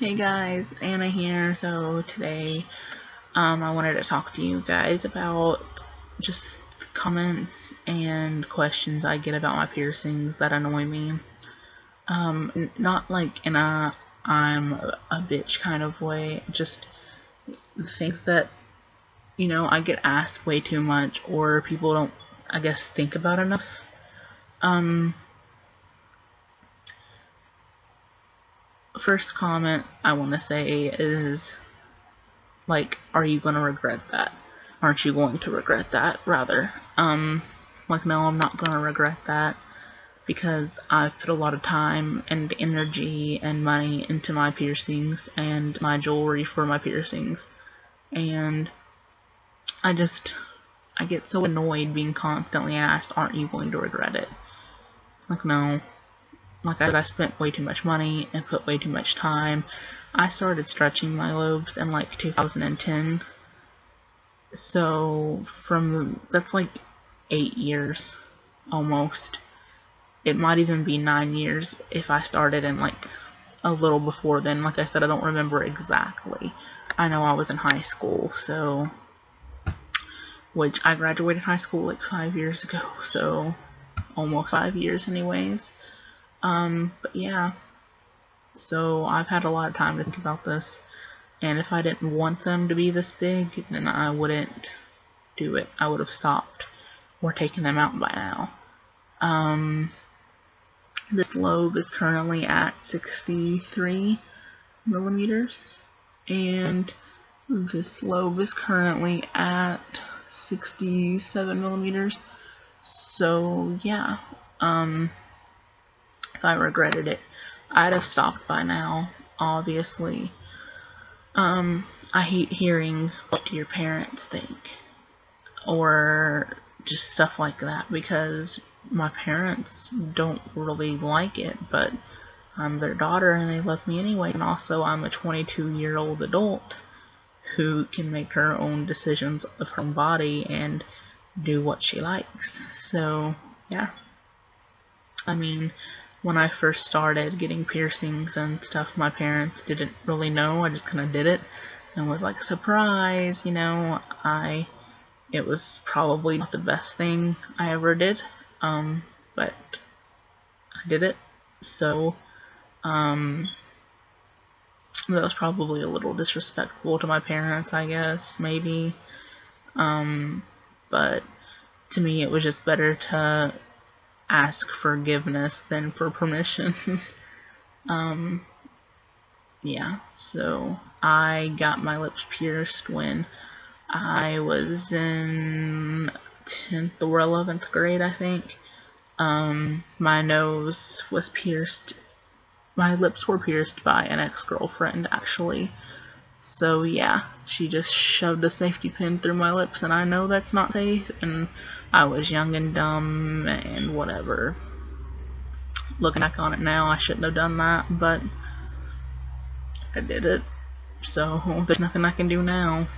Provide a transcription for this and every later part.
Hey guys, Anna here. So today, I wanted to talk to you guys about just comments and questions I get about my piercings that annoy me. Not like in a I'm a bitch kind of way, just things that, I get asked way too much or people don't, I guess, think about enough. First comment I want to say is, like, are you going to regret that? Aren't you going to regret that, rather? Like, no, I'm not going to regret that because I've put a lot of time and energy and money into my piercings and my jewelry for my piercings. And I get so annoyed being constantly asked, aren't you going to regret it? Like, no. Like I spent way too much money and put way too much time. I started stretching my lobes in like 2010. So that's like 8 years almost. It might even be 9 years if I started in like a little before then. Like I said, I don't remember exactly. I know I was in high school, which I graduated high school like 5 years ago, so almost 5 years anyways. But yeah, so I've had a lot of time to think about this, and if I didn't want them to be this big, then I wouldn't do it. I would have stopped or taken them out by now. This lobe is currently at 63 millimeters, and this lobe is currently at 67 millimeters. So yeah, if I regretted it, I'd have stopped by now, obviously. I hate hearing what do your parents think, or just stuff like that, because my parents don't really like it, but I'm their daughter and they love me anyway, and also I'm a 22-year-old adult who can make her own decisions of her own body and do what she likes. So yeah, I mean, when I first started getting piercings and stuff, my parents didn't really know. I just kind of did it and was like, surprise, it was probably not the best thing I ever did, but I did it. So that was probably a little disrespectful to my parents, I guess, maybe. But to me, it was just better to ask forgiveness than for permission. Yeah, so I got my lips pierced when I was in 10th or 11th grade, I think. My nose was pierced. My lips were pierced by an ex-girlfriend, actually. So yeah, she just shoved a safety pin through my lips, and I know that's not safe, and I was young and dumb and whatever. Looking back on it now, I shouldn't have done that, but I did it, so there's nothing I can do now.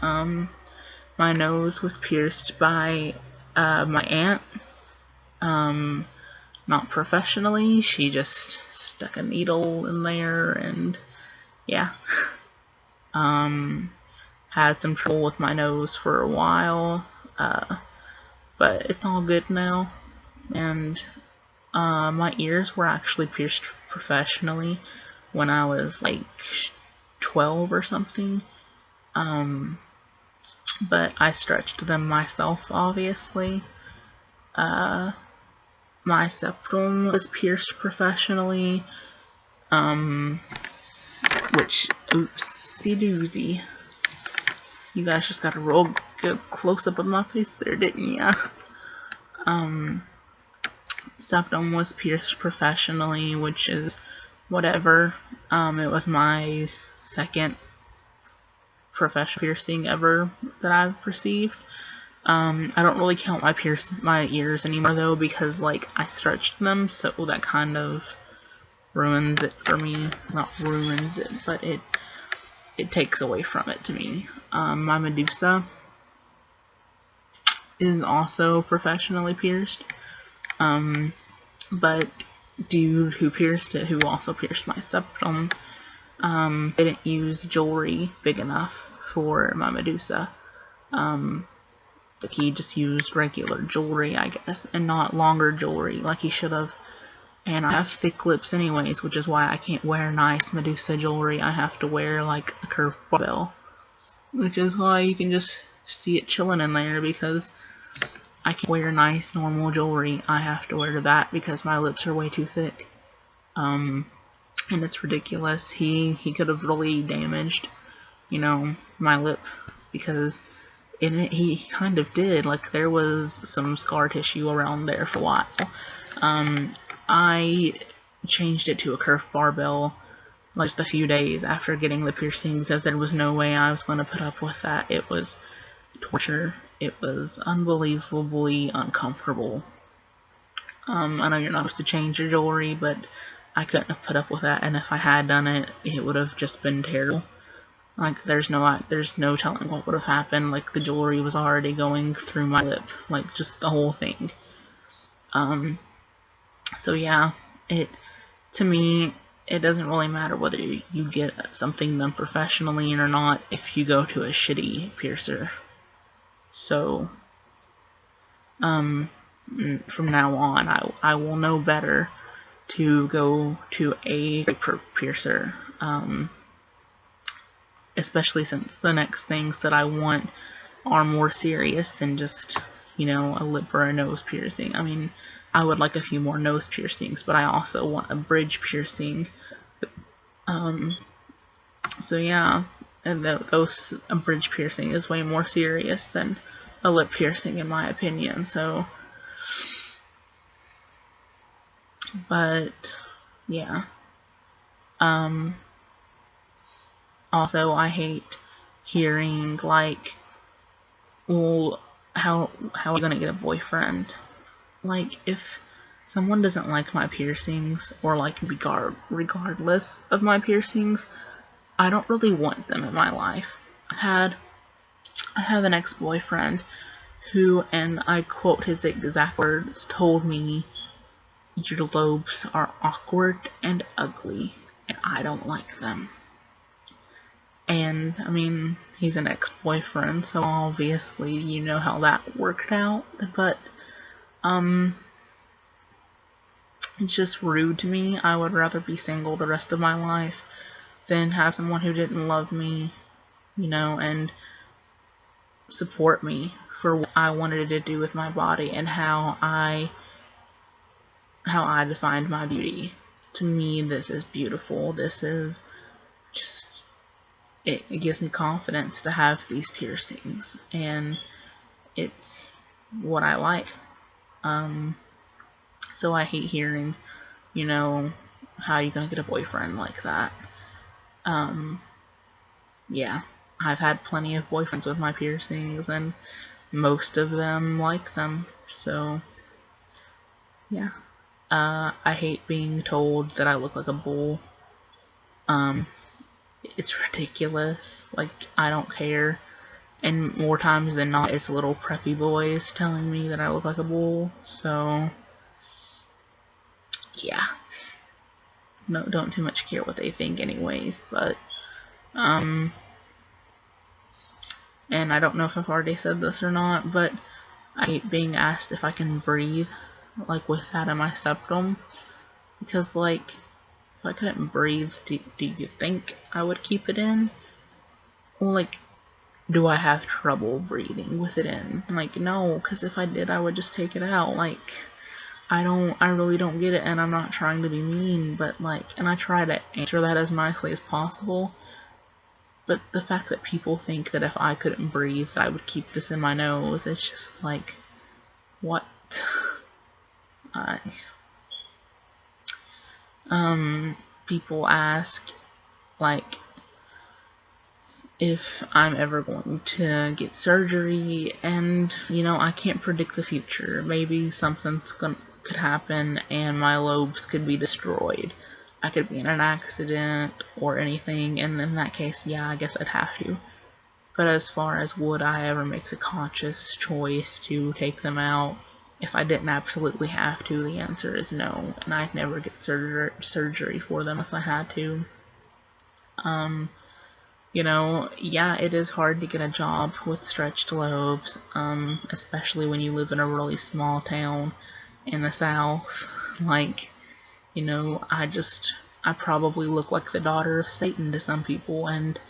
My nose was pierced by my aunt. Not professionally, she just stuck a needle in there, and yeah. Had some trouble with my nose for a while, but it's all good now. And my ears were actually pierced professionally when I was like 12 or something. But I stretched them myself, obviously. My septum was pierced professionally, which, oopsie doozy. You guys just got a real good close-up of my face there, didn't ya? Septum was pierced professionally, which is whatever. It was my second professional piercing ever that I've received. I don't really count my ears anymore though, because like I stretched them, so that kind of ruins it for me. Not ruins it, but it takes away from it to me. My Medusa is also professionally pierced, but dude who pierced it, who also pierced my septum, Didn't use jewelry big enough for my Medusa. Like he just used regular jewelry, I guess, and not longer jewelry like he should have. And I have thick lips anyways, which is why I can't wear nice Medusa jewelry. I have to wear like a curved barbell, which is why you can just see it chilling in there, because I can't wear nice normal jewelry. I have to wear that because my lips are way too thick. And it's ridiculous. He could have really damaged, you know, my lip, because he kind of did. Like, there was some scar tissue around there for a while. I changed it to a curved barbell like just a few days after getting the piercing, because there was no way I was going to put up with that. It was torture. It was unbelievably uncomfortable. I know you're not supposed to change your jewelry, but I couldn't have put up with that, and if I had done it, it would have just been terrible. Like, there's no telling what would have happened. Like, the jewelry was already going through my lip, like, just the whole thing. So yeah, to me, it doesn't really matter whether you get something done professionally or not if you go to a shitty piercer. So, from now on, I will know better to go to a piercer, especially since the next things that I want are more serious than just, you know, a lip or a nose piercing. I mean, I would like a few more nose piercings, but I also want a bridge piercing. So yeah, and a bridge piercing is way more serious than a lip piercing, in my opinion. So, but yeah. Also, I hate hearing like, well, how are you gonna get a boyfriend? Like, if someone doesn't like my piercings, or like regardless of my piercings, I don't really want them in my life. I have an ex-boyfriend who, and I quote his exact words, told me, "Your lobes are awkward and ugly, and I don't like them." And, I mean, he's an ex-boyfriend, so obviously you know how that worked out, but, it's just rude to me. I would rather be single the rest of my life than have someone who didn't love me, you know, and support me for what I wanted to do with my body and how I defined my beauty. To me, this is beautiful. This is just, it gives me confidence to have these piercings, and it's what I like. So I hate hearing, you know, how are you gonna get a boyfriend like that? Yeah, I've had plenty of boyfriends with my piercings, and most of them like them, so yeah. I hate being told that I look like a bull. It's ridiculous. Like, I don't care. And more times than not, it's little preppy boys telling me that I look like a bull, so yeah. No, don't too much care what they think anyways, but, and I don't know if I've already said this or not, but I hate being asked if I can breathe, like, with that in my septum, because, like, if I couldn't breathe, do you think I would keep it in? Well, like, do I have trouble breathing with it in? Like, no, because if I did, I would just take it out. Like, I really don't get it, and I'm not trying to be mean, but, like, and I try to answer that as nicely as possible, but the fact that people think that if I couldn't breathe, I would keep this in my nose, it's just like, what? People ask, like, if I'm ever going to get surgery, and, you know, I can't predict the future. Maybe something's could happen and my lobes could be destroyed. I could be in an accident or anything, and in that case, yeah, I guess I'd have to. But as far as would I ever make the conscious choice to take them out, if I didn't absolutely have to, the answer is no, and I'd never get surgery for them unless I had to. You know, yeah, it is hard to get a job with stretched lobes, especially when you live in a really small town in the South. Like, you know, I probably look like the daughter of Satan to some people, and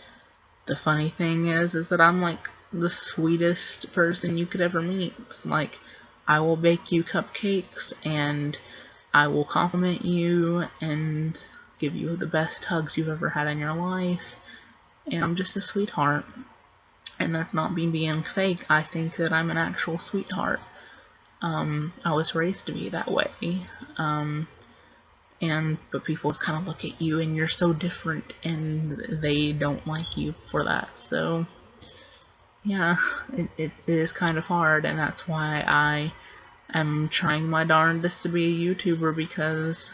the funny thing is that I'm like the sweetest person you could ever meet. It's like, I will bake you cupcakes, and I will compliment you, and give you the best hugs you've ever had in your life, and I'm just a sweetheart. And that's not me being fake. I think that I'm an actual sweetheart. I was raised to be that way. But people just kind of look at you and you're so different, and they don't like you for that. So yeah, it is kind of hard, and that's why I am trying my darndest to be a YouTuber, because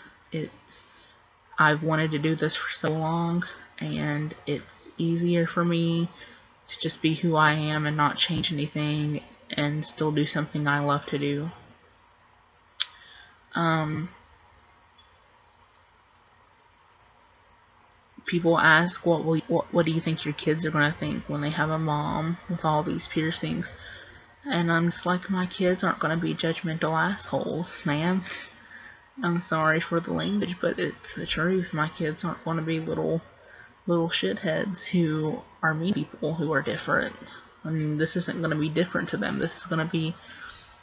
I've wanted to do this for so long, and it's easier for me to just be who I am and not change anything and still do something I love to do. People ask, what do you think your kids are going to think when they have a mom with all these piercings? And I'm just like, my kids aren't going to be judgmental assholes, man. I'm sorry for the language, but it's the truth. My kids aren't going to be little shitheads who are mean people who are different. I mean, this isn't going to be different to them. This is going to be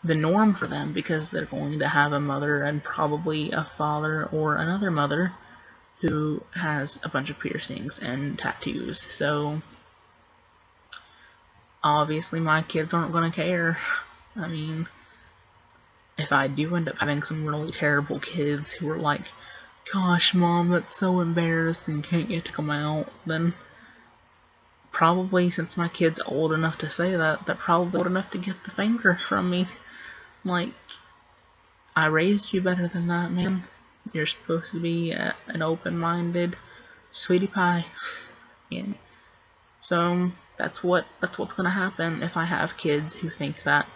the norm for them, because they're going to have a mother and probably a father or another mother who has a bunch of piercings and tattoos. So obviously my kids aren't going to care. I mean, if I do end up having some really terrible kids who are like, gosh, Mom, that's so embarrassing, can't get to come out, then probably, since my kid's old enough to say that, they're probably old enough to get the finger from me. Like, I raised you better than that, man. You're supposed to be an open-minded sweetie pie. And so that's what's gonna happen if I have kids who think that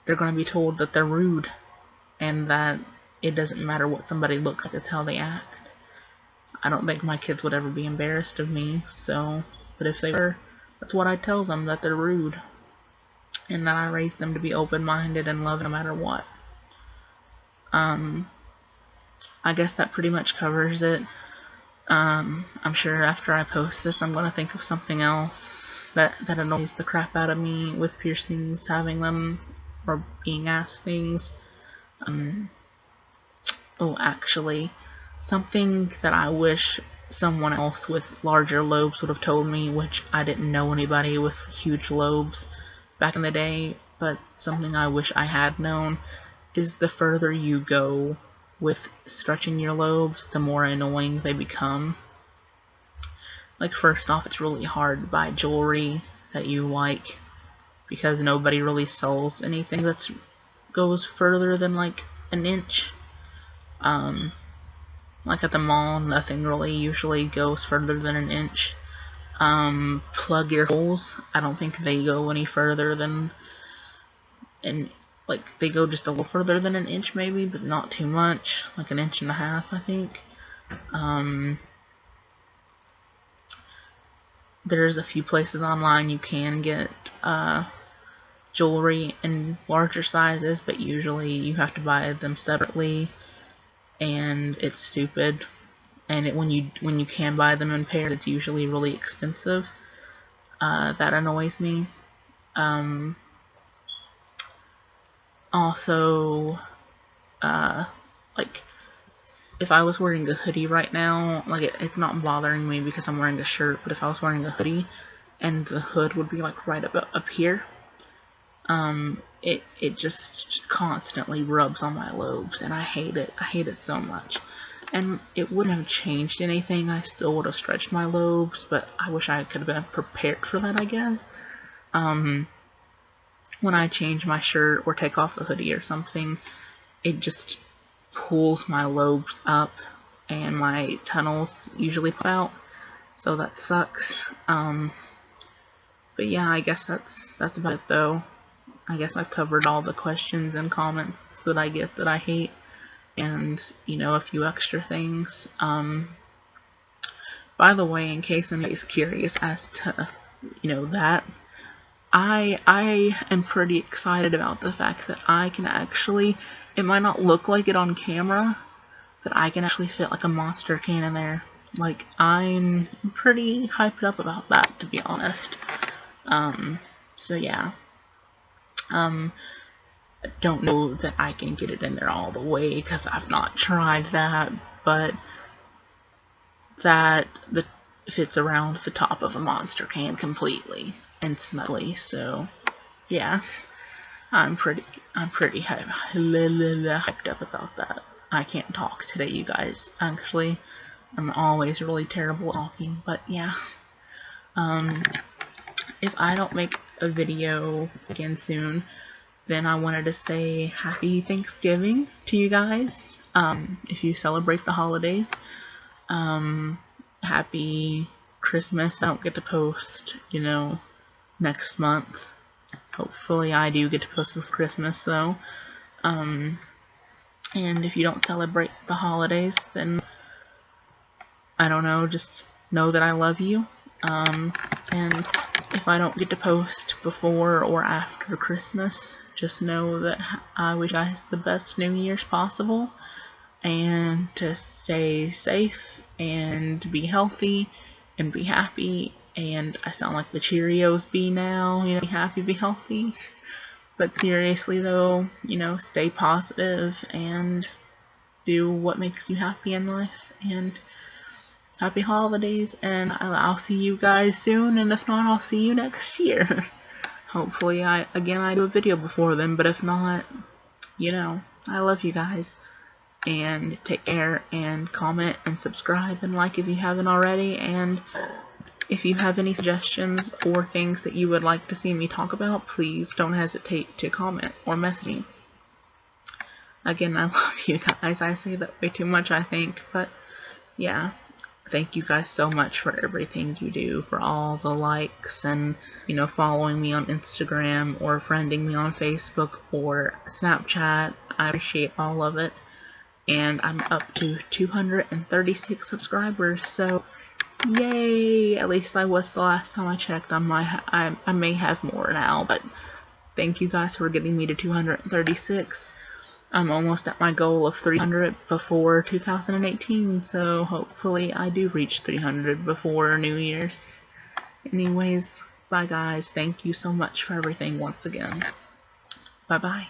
they're gonna be told that they're rude, and that it doesn't matter what somebody looks like, it's how they act. I don't think my kids would ever be embarrassed of me, but if they were, that's what I tell them, that they're rude, and that I raised them to be open-minded and love no matter what. I guess that pretty much covers it. I'm sure after I post this, I'm gonna think of something else that annoys the crap out of me with piercings, having them, or being asked things. Oh, actually, something that I wish someone else with larger lobes would have told me, which I didn't know anybody with huge lobes back in the day, but something I wish I had known is the further you go with stretching your lobes, the more annoying they become. Like, first off, it's really hard to buy jewelry that you like, because nobody really sells anything that goes further than like an inch. Like at the mall, nothing really usually goes further than an inch. Plug your holes, I don't think they go any further than like, they go just a little further than an inch maybe, but not too much, like an inch and a half, I think. There's a few places online you can get jewelry in larger sizes, but usually you have to buy them separately, and it's stupid. And when you can buy them in pairs, it's usually really expensive. That annoys me. Also, like, if I was wearing a hoodie right now, like, it's not bothering me because I'm wearing a shirt, but if I was wearing a hoodie and the hood would be like right up here, it just constantly rubs on my lobes, and I hate it. I hate it so much. And it wouldn't have changed anything. I still would have stretched my lobes, but I wish I could have been prepared for that, I guess. When I change my shirt or take off the hoodie or something, it just pulls my lobes up, and my tunnels usually pop out, so that sucks. But yeah, I guess that's about it though. I guess I've covered all the questions and comments that I get that I hate, and, you know, a few extra things. by the way, in case anybody's curious as to, that, I am pretty excited about the fact that I can actually, it might not look like it on camera, but I can actually fit like a Monster can in there. Like, I'm pretty hyped up about that, to be honest. So yeah. I don't know that I can get it in there all the way because I've not tried that, but that fits around the top of a Monster can completely and snugly. So yeah, I'm pretty hyped up about that. I can't talk today, you guys. Actually, I'm always really terrible at talking, but yeah. If I don't make a video again soon, then I wanted to say happy Thanksgiving to you guys. If you celebrate the holidays. Happy Christmas. I don't get to post, next month. Hopefully I do get to post for Christmas though. And if you don't celebrate the holidays, then I don't know, just know that I love you. And if I don't get to post before or after Christmas, just know that I wish you guys the best New Year's possible, and to stay safe and be healthy and be happy. And I sound like the Cheerios bee now, be happy, be healthy. But seriously though, stay positive and do what makes you happy in life. And happy holidays, and I'll see you guys soon, and if not, I'll see you next year. Hopefully I do a video before then, but if not, I love you guys. And take care, and comment and subscribe and like if you haven't already. And if you have any suggestions or things that you would like to see me talk about, please don't hesitate to comment or message me. Again, I love you guys. I say that way too much, I think, but yeah. Thank you guys so much for everything you do, for all the likes and, following me on Instagram or friending me on Facebook or Snapchat. I appreciate all of it. And I'm up to 236 subscribers, so yay! At least I was the last time I checked. I may have more now, but thank you guys for getting me to 236. I'm almost at my goal of 300 before 2018, so hopefully I do reach 300 before New Year's. Anyways, bye guys. Thank you so much for everything once again. Bye bye.